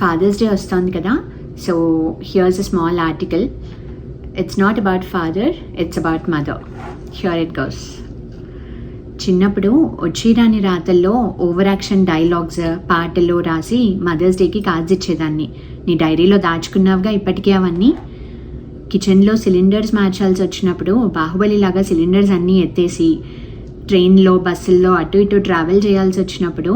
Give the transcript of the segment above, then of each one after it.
Fathers Day వస్తుంది కదా, so here's a small article. It's not about father, it's about mother. Here it goes. చిన్నప్పుడు వచ్చిరాని రాతల్లో over action dialogues పాటలు రాసి మదర్స్ డేకి కార్డ్స్ ఇచ్చేదాన్ని. నీ డైరీలో దాచుకున్నావుగా ఇప్పటికీ అవన్నీ. కిచెన్లో సిలిండర్స్ మార్చాల్సి వచ్చినప్పుడు బాహుబలిలాగా సిలిండర్స్ అన్నీ ఎత్తేసి ట్రైన్లో బస్సుల్లో అటు ఇటు ట్రావెల్ చేయాల్సి వచ్చినప్పుడు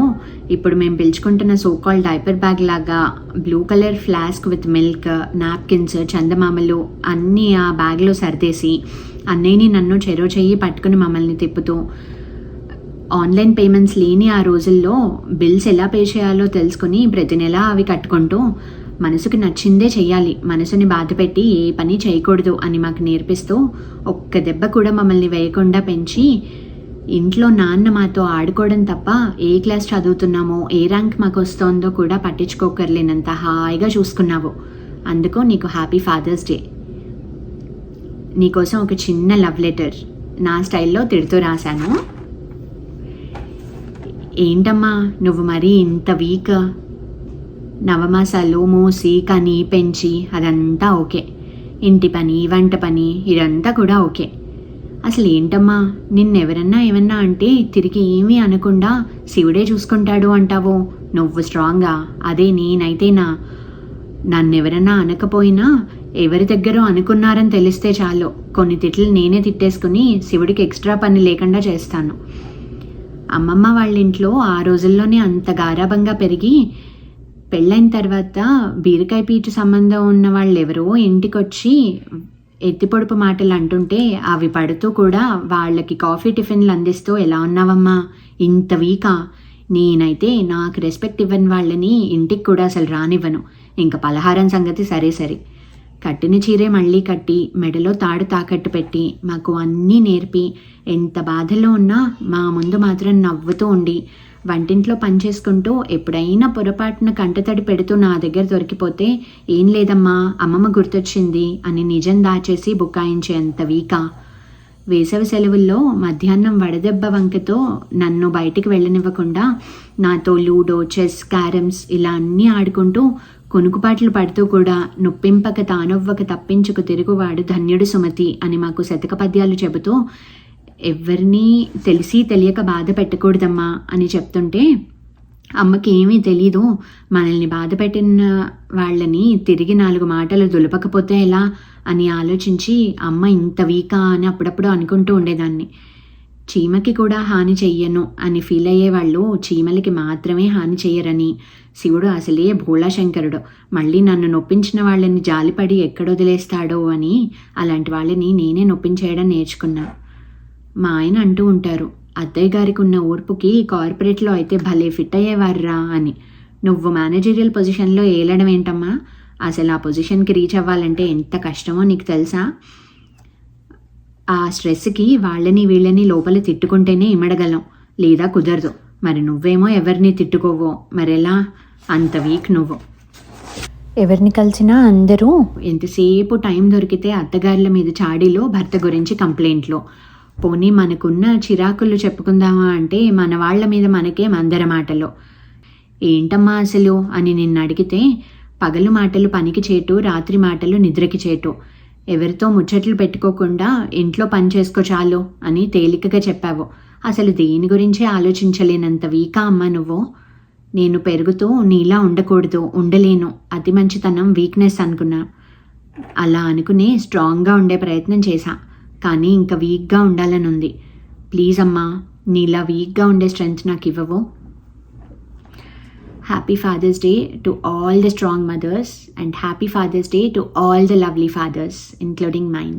ఇప్పుడు మేము పిలుచుకుంటున్న సోకాల్ డైపర్ బ్యాగ్ లాగా blue colour flask with milk, napkins, చందమామలు అన్నీ ఆ బ్యాగ్లో సర్దేసి అన్నయ్యని నన్ను చెరో చెయ్యి పట్టుకుని మమ్మల్ని తిప్పుతూ, ఆన్లైన్ పేమెంట్స్ లేని ఆ రోజుల్లో బిల్స్ ఎలా పే చేయాలో తెలుసుకుని ప్రతి నెల అవి కట్టుకుంటూ మనసుకి నచ్చిందే చెయ్యాలి, మనసుని బాధపెట్టి ఏ పని చేయకూడదు అని మాకు నేర్పిస్తూ ఒక్క దెబ్బ కూడా మమ్మల్ని వేయకుండా పెంచి ఇంట్లో నాన్న మాతో ఆడుకోవడం తప్ప ఏ క్లాస్ చదువుతున్నామో ఏ ర్యాంక్ మాకు వస్తోందో కూడా పట్టించుకోకర్లేనంత హాయిగా చూసుకున్నావు. అందుకు నీకు హ్యాపీ ఫాదర్స్ డే. నీకోసం ఒక చిన్న లవ్ లెటర్ నా స్టైల్లో తిడుతూ రాశాను. ఏంటమ్మా నువ్వు మరీ ఇంత వీక్? నవమాసాలు మోసి కని పెంచి అదంతా ఓకే, ఇంటి పని వంట పని ఇదంతా కూడా ఓకే. అసలు ఏంటమ్మా నిన్నెవరన్నా ఏమన్నా అంటే తిరిగి ఏమీ అనకుండా శివుడే చూసుకుంటాడు అంటావో. నువ్వు స్ట్రాంగా? అదే నేనైతేనా నన్నెవరన్నా అనకపోయినా ఎవరి దగ్గర అనుకున్నారని తెలిస్తే చాలు కొన్ని తిట్లు నేనే తిట్టేసుకుని శివుడికి ఎక్స్ట్రా పని లేకుండా చేస్తాను. అమ్మమ్మ వాళ్ళ ఇంట్లో ఆ రోజుల్లోనే అంత గారాబంగా పెరిగి పెళ్ళైన తర్వాత బీరకాయ పీచు సంబంధం ఉన్న వాళ్ళు ఎవరో ఇంటికొచ్చి ఎత్తిపొడుపు మాటలు అంటుంటే అవి పడుతూ కూడా వాళ్ళకి కాఫీ టిఫిన్లు అందిస్తూ ఎలా ఉన్నావమ్మా ఇంత వీకా? నేనైతే నాకు రెస్పెక్ట్ ఇవ్వని వాళ్ళని ఇంటికి కూడా అసలు రానివ్వను. ఇంకా పలహారం సంగతి సరే సరే. కట్టిన చీరే మళ్ళీ కట్టి మెడలో తాడు తాకట్టు పెట్టి మాకు అన్నీ నేర్పి ఎంత బాధలో ఉన్నా మా ముందు మాత్రం నవ్వుతూ ఉండి వంటింట్లో పనిచేసుకుంటూ ఎప్పుడైనా పొరపాటున కంటతడి పెడుతూ నా దగ్గర దొరికిపోతే ఏం లేదమ్మా అమ్మమ్మ గుర్తొచ్చింది అని నిజం దాచేసి బుకాయించేంత వీకా? వేసవి సెలవుల్లో మధ్యాహ్నం వడదెబ్బ వంకతో నన్ను బయటికి వెళ్ళనివ్వకుండా నాతో లూడో, చెస్, క్యారమ్స్ ఇలా అన్నీ ఆడుకుంటూ కొనుకుపాట్లు పడుతూ కూడా నొప్పింపక తానొవ్వక తప్పించుకు తిరుగువాడు ధన్యుడు సుమతి అని మాకు శతక పద్యాలు చెబుతూ ఎవరినీ తెలిసి తెలియక బాధ పెట్టకూడదమ్మా అని చెప్తుంటే అమ్మకి ఏమీ తెలీదు, మనల్ని బాధ పెట్టిన వాళ్ళని తిరిగి 4 మాటలు దులపకపోతే ఎలా అని ఆలోచించి అమ్మ ఇంత వీకా అని అప్పుడప్పుడు అనుకుంటూ ఉండేదాన్ని. చీమకి కూడా హాని చెయ్యను అని ఫీల్ అయ్యేవాళ్ళు చీమలకి మాత్రమే హాని చెయ్యరని, శివుడు అసలే భోళాశంకరుడు, మళ్ళీ నన్ను నొప్పించిన వాళ్ళని జాలిపడి ఎక్కడొదిలేస్తాడో అని అలాంటి వాళ్ళని నేనే నొప్పించేయడం నేర్చుకున్నా. మా ఆయన అంటూ ఉంటారు, అత్తయ్య గారికి ఉన్న ఓర్పుకి కార్పొరేట్లో అయితే భలే ఫిట్ అయ్యేవారురా అని. నువ్వు మేనేజరియల్ పొజిషన్లో ఏలడం ఏంటమ్మా? అసలు ఆ పొజిషన్కి రీచ్ అవ్వాలంటే ఎంత కష్టమో నీకు తెలుసా? ఆ స్ట్రెస్కి వాళ్ళని వీళ్ళని లోపల తిట్టుకుంటేనే ఇమడగలం, లేదా కుదరదు. మరి నువ్వేమో ఎవరిని తిట్టుకోవో, మరెలా? అంత వీక్ నువ్వు. ఎవరిని కలిసినా అందరూ ఎంతసేపు టైం దొరికితే అత్తగారుల మీద చాడీలో, భర్త గురించి కంప్లైంట్లో. పోనీ మనకున్న చిరాకులు చెప్పుకుందామా అంటే మన వాళ్ళ మీద మనకే మందర మాటలు. ఏంటమ్మా అసలు అని నిన్ను అడిగితే పగలు మాటలు పనికి చేటు, రాత్రి మాటలు నిద్రకి చేటు. ఎవరితో ముచ్చట్లు పెట్టుకోకుండా ఇంట్లో పని చేసుకో చాలు అని తేలికగా చెప్పావు. అసలు దేని గురించే ఆలోచించలేనంత వీకా అమ్మ నువ్వు. నేను పెరుగుతూ నీలా ఉండకూడదు, ఉండలేను, అతి మంచితనం వీక్నెస్ అనుకున్నా. అలా అనుకుని స్ట్రాంగ్గా ఉండే ప్రయత్నం చేశా, కానీ ఇంకా వీక్గా ఉండాలని ఉంది. ప్లీజ్ అమ్మా నీలా వీక్గా ఉండే స్ట్రెంగ్త్ నాకు ఇవ్వవు. Happy Father's Day to all the strong mothers and happy Father's Day to all the lovely fathers, including mine.